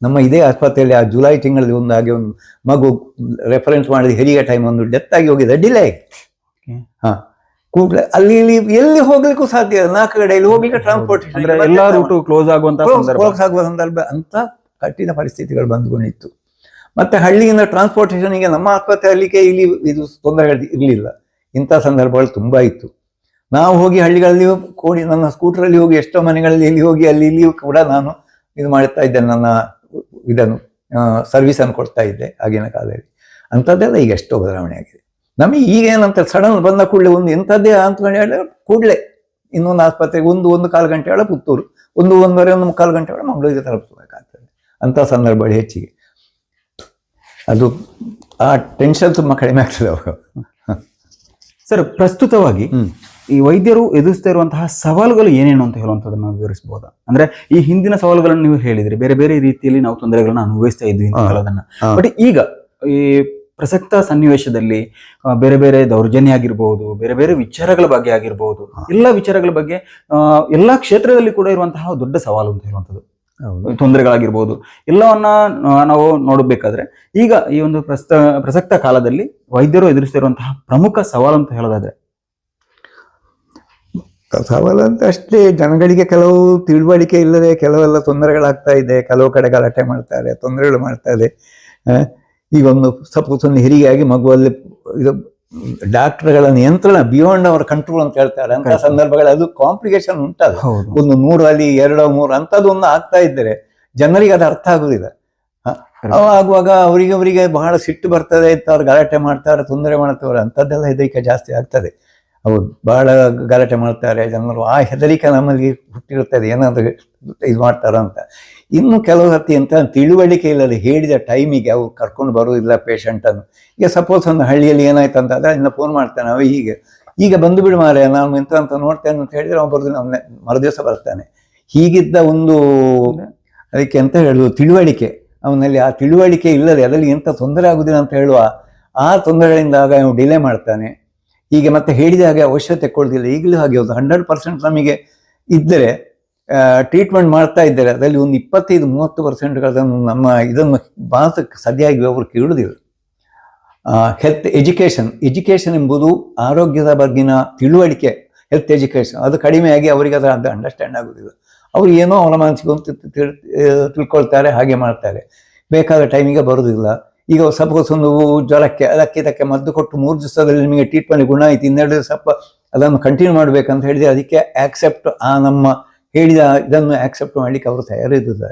ನಮ್ಮ ಇದೇ ಆಸ್ಪತ್ರೆಯಲ್ಲಿ ಆ ಜುಲೈ ತಿಂಗಳಲ್ಲಿ ಒಂದು ಹಾಗೆ ಒಂದು ಮಗು ರೆಫರೆನ್ಸ್ ಮಾಡಿದ ಹೆರಿಗೆ ಟೈಮ್ ಒಂದು ಡೆತ್ ಆಗಿ ಹೋಗಿದೆ, ಡಿಲೇ ಆಗಿ. ಹಾ, ಕೂಡಲೇ ಅಲ್ಲಿ ಇಲ್ಲಿ ಎಲ್ಲಿ ಹೋಗ್ಲಿಕ್ಕೂ ಸಾಧ್ಯ ಇಲ್ಲ, 4 ಕಡೆಯಲ್ಲಿ ಹೋಗ್ಲಿಕ್ಕೆ ಟ್ರಾನ್ಸ್ಪೋರ್ಟೇಷನ್ ಎಲ್ಲಾ ರೂಟು ಕ್ಲೋಸ್ ಆಗುವ ಸಂದರ್ಭ ಅಂತ ಕಠಿಣ ಪರಿಸ್ಥಿತಿಗಳು ಬಂದ್ಕೊಂಡಿತ್ತು. ಮತ್ತೆ ಹಳ್ಳಿಯಿಂದ ಟ್ರಾನ್ಸ್ಪೋರ್ಟೇಷನ್ಗೆ ನಮ್ಮ ಆಸ್ಪತ್ರೆಯಲ್ಲಿಗೆ ಇಲ್ಲಿ ಇದು ತೊಂದರೆಗಳು ಇರಲಿಲ್ಲ. ಇಂಥ ಸಂದರ್ಭಗಳು ತುಂಬ ಇತ್ತು. ನಾವು ಹೋಗಿ ಹಳ್ಳಿಗಳಲ್ಲಿ ಕೂಡಿ ನನ್ನ ಸ್ಕೂಟರಲ್ಲಿ ಹೋಗಿ ಎಷ್ಟೋ ಮನೆಗಳಲ್ಲಿ ಇಲ್ಲಿ ಹೋಗಿ ಅಲ್ಲಿ ಇಲ್ಲಿಯೂ ಕೂಡ ನಾನು ಇದು ಮಾಡ್ತಾ ಇದ್ದೇನೆ, ನನ್ನ ಇದನ್ನು ಸರ್ವಿಸನ್ನು ಕೊಡ್ತಾ ಇದ್ದೆ ಆಗಿನ ಕಾಲದಲ್ಲಿ. ಅಂಥದ್ದೆಲ್ಲ ಈಗ ಎಷ್ಟೋ ಬದಲಾವಣೆ ಆಗಿದೆ. ನಮಗೆ ಈಗ ಏನಂತ ಸಡನ್ ಬಂದ ಕೂಡಲೇ ಒಂದು ಎಂಥದ್ದೇ ಅಂತ ಹೇಳಿದ್ರೆ ಕೂಡಲೇ ಇನ್ನೊಂದು ಆಸ್ಪತ್ರೆಗೆ 1-1.25 ಗಂಟೆ ಒಳಗೆ ಪುತ್ತೂರು, 1-1.25 ಗಂಟೆ ಒಳಗೆ ಮಂಗಳೂರಿಗೆ ತಲುಪಿಸಬೇಕಾಗ್ತದೆ. ಅಂಥ ಸಂದರ್ಭಗಳು ಹೆಚ್ಚಿಗೆ. ಅದು ಆ ಟೆನ್ಷನ್ ತುಂಬ ಕಡಿಮೆ ಆಗ್ತದೆ ಅವಾಗ. ಸರ್, ಪ್ರಸ್ತುತವಾಗಿ ಈ ವೈದ್ಯರು ಎದುರಿಸ್ತಾ ಇರುವಂತಹ ಸವಾಲುಗಳು ಏನೇನು ಅಂತ ಹೇಳುವಂಥದ್ದನ್ನು ನಾವು ವಿವರಿಸಬಹುದಾ? ಅಂದ್ರೆ ಈ ಹಿಂದಿನ ಸವಾಲುಗಳನ್ನು ನೀವು ಹೇಳಿದ್ರಿ, ಬೇರೆ ಬೇರೆ ರೀತಿಯಲ್ಲಿ ನಾವು ತೊಂದರೆಗಳನ್ನ ಅನುಭವಿಸ್ತಾ ಇದ್ವಿ ಅಂತ ಹೇಳೋದನ್ನ. ಬಟ್ ಈಗ ಈ ಪ್ರಸಕ್ತ ಸನ್ನಿವೇಶದಲ್ಲಿ ಬೇರೆ ಬೇರೆ ದೌರ್ಜನ್ಯ ಆಗಿರ್ಬಹುದು, ಬೇರೆ ಬೇರೆ ವಿಚಾರಗಳ ಬಗ್ಗೆ ಆಗಿರ್ಬಹುದು, ಎಲ್ಲ ವಿಚಾರಗಳ ಬಗ್ಗೆ ಎಲ್ಲಾ ಕ್ಷೇತ್ರದಲ್ಲಿ ಕೂಡ ಇರುವಂತಹ ದೊಡ್ಡ ಸವಾಲು ಅಂತ ಹೇಳುವಂಥದ್ದು, ತೊಂದರೆಗಳಾಗಿರ್ಬೋದು, ಎಲ್ಲವನ್ನ ನಾವು ನೋಡಬೇಕಾದ್ರೆ ಈಗ ಈ ಒಂದು ಪ್ರಸಕ್ತ ಕಾಲದಲ್ಲಿ ವೈದ್ಯರು ಎದುರಿಸ್ತಿರುವಂತಹ ಪ್ರಮುಖ ಸವಾಲು ಅಂತ ಹೇಳೋದಾದ್ರೆ? ಸವಾಲು ಅಂತ ಅಷ್ಟೇ, ಜನಗಳಿಗೆ ಕೆಲವು ತಿಳುವಳಿಕೆ ಇಲ್ಲದೆ ಕೆಲವೆಲ್ಲ ತೊಂದರೆಗಳಾಗ್ತಾ ಇದೆ. ಕೆಲವು ಕಡೆ ಗಲಾಟೆ ಮಾಡ್ತಾರೆ, ತೊಂದರೆಗಳು ಮಾಡ್ತಾರೆ. ಈಗ ಸಪೋಸ್ ಒಂದು ಹೆರಿಗೆ ಆಗಿ ಮಗುವಲ್ಲಿ ಇದು ಡಾಕ್ಟರ್ಗಳ ನಿಯಂತ್ರಣ ಬಿಯಾಂಡ್ ಅವರ್ ಕಂಟ್ರೋಲ್ ಅಂತ ಹೇಳ್ತಾರೆ. ಅಂತ ಸಂದರ್ಭಗಳಲ್ಲಿ ಅದು ಕಾಂಪ್ಲಿಕೇಶನ್ ಉಂಟಲ್ಲ, ಒಂದು 100 ಅಲ್ಲಿ 2 3 ಅಂಥದ್ದು ಒಂದು ಆಗ್ತಾ ಇದ್ದರೆ ಜನರಿಗೆ ಅದು ಅರ್ಥ ಆಗುದಿಲ್ಲ. ಆಗುವಾಗ ಅವರಿಗೆ ಬಹಳ ಸಿಟ್ಟು ಬರ್ತದೆ, ಅವ್ರು ಗಲಾಟೆ ಮಾಡ್ತಾರೆ, ತೊಂದರೆ ಮಾಡ್ತಾರೆ. ಅಂಥದ್ದೆಲ್ಲ ಹೆದರಿಕೆ ಜಾಸ್ತಿ ಆಗ್ತದೆ. ಹೌದು, ಬಹಳ ಗಲಾಟೆ ಮಾಡ್ತಾರೆ ಜನರು. ಆ ಹೆದರಿಕೆ ನಮ್ಮಲ್ಲಿ ಹುಟ್ಟಿರುತ್ತದೆ, ಏನಾದರೂ ಇದು ಮಾಡ್ತಾರ ಅಂತ. ಇನ್ನು ಕೆಲವು ಸರ್ತಿ ಅಂತ ತಿಳುವಳಿಕೆ ಇಲ್ಲದೆ ಹೇಳಿದ ಟೈಮಿಗೆ ಅವ್ರು ಕರ್ಕೊಂಡು ಬರೋದಿಲ್ಲ ಪೇಷಂಟನ್ನು. ಈಗ ಸಪೋಸ್ ಒಂದು ಹಳ್ಳಿಯಲ್ಲಿ ಏನಾಯ್ತು ಅಂತ ಆದರೆ ಇನ್ನು ಫೋನ್ ಮಾಡ್ತಾನೆ, ಅವ ಈಗ ಬಂದು ಬಿಡು ಮಾರೆ, ನಾನು ಇಂಥ ಅಂತ ನೋಡ್ತೇನೆ ಅಂತ ಹೇಳಿದ್ರೆ ಅವ್ನು ಬರೋದು ನಮ್ಮ ಮರುದಿವಸ ಬರ್ತಾನೆ. ಹೀಗಿದ್ದ ಒಂದು ಅದಕ್ಕೆ ಎಂತ ಹೇಳುದು ತಿಳುವಳಿಕೆ, ಅವನಲ್ಲಿ ಆ ತಿಳುವಳಿಕೆ ಇಲ್ಲದೆ ಅದರಲ್ಲಿ ಎಂಥ ತೊಂದರೆ ಆಗುದಿಲ್ಲ ಅಂತ ಹೇಳುವ ಆ ತೊಂದರೆಗಳಿಂದ ಆಗ ಅವನು ಡಿಲೇ ಮಾಡ್ತಾನೆ. ಹೀಗೆ ಮತ್ತೆ ಹೇಳಿದ ಹಾಗೆ ಔಷಧ ತೆಕ್ಕೊಳ್ಳೋದಿಲ್ಲ. ಈಗಲೂ ಹಾಗೆ 100% ನಮಗೆ ಇದ್ದರೆ ಟ್ರೀಟ್ಮೆಂಟ್ ಮಾಡ್ತಾ ಇದ್ದಾರೆ, ಅದರಲ್ಲಿ ಒಂದು 25-30% ನಮ್ಮ ಇದನ್ನು ಮಾತು ಸರಿಯಾಗಿ ಅವರು ಕೇಳುವುದಿಲ್ಲ. ಹೆಲ್ತ್ ಎಜುಕೇಷನ್ ಎಂಬುದು ಆರೋಗ್ಯದ ಬಗ್ಗಿನ ತಿಳುವಳಿಕೆ, ಹೆಲ್ತ್ ಎಜುಕೇಷನ್ ಅದು ಕಡಿಮೆಯಾಗಿ ಅವರಿಗೆ ಅದು ಅಂಡರ್ಸ್ಟ್ಯಾಂಡ್ ಆಗೋದಿಲ್ಲ. ಅವರು ಏನೋ ಅವರ ಮನಸ್ಸಿಗೆ ತಿಳ್ಕೊಳ್ತಾರೆ, ಹಾಗೆ ಮಾಡ್ತಾರೆ, ಬೇಕಾದ ಟೈಮಿಗೆ ಬರೋದಿಲ್ಲ. ಈಗ ಸಪೋಸ್ ಒಂದು ಜ್ವರಕ್ಕೆ ಇದಕ್ಕೆ ಮದ್ದು ಕೊಟ್ಟು 3 ದಿವಸದಲ್ಲಿ ನಿಮಗೆ ಟ್ರೀಟ್ಮೆಂಟ್ ಗುಣ ಆಯಿತು, 2 ದಿವಸ ಅದನ್ನು ಕಂಟಿನ್ಯೂ ಮಾಡಬೇಕಂತ ಹೇಳಿದರೆ ಅದಕ್ಕೆ ಆಕ್ಸೆಪ್ಟ್ ನಮ್ಮ ಹೇಳಿದ ಇದನ್ನು ಆಕ್ಸೆಪ್ಟ್ ಮಾಡಲಿಕ್ಕೆ ಅವರು ತಯಾರಿದ್ದಾರೆ.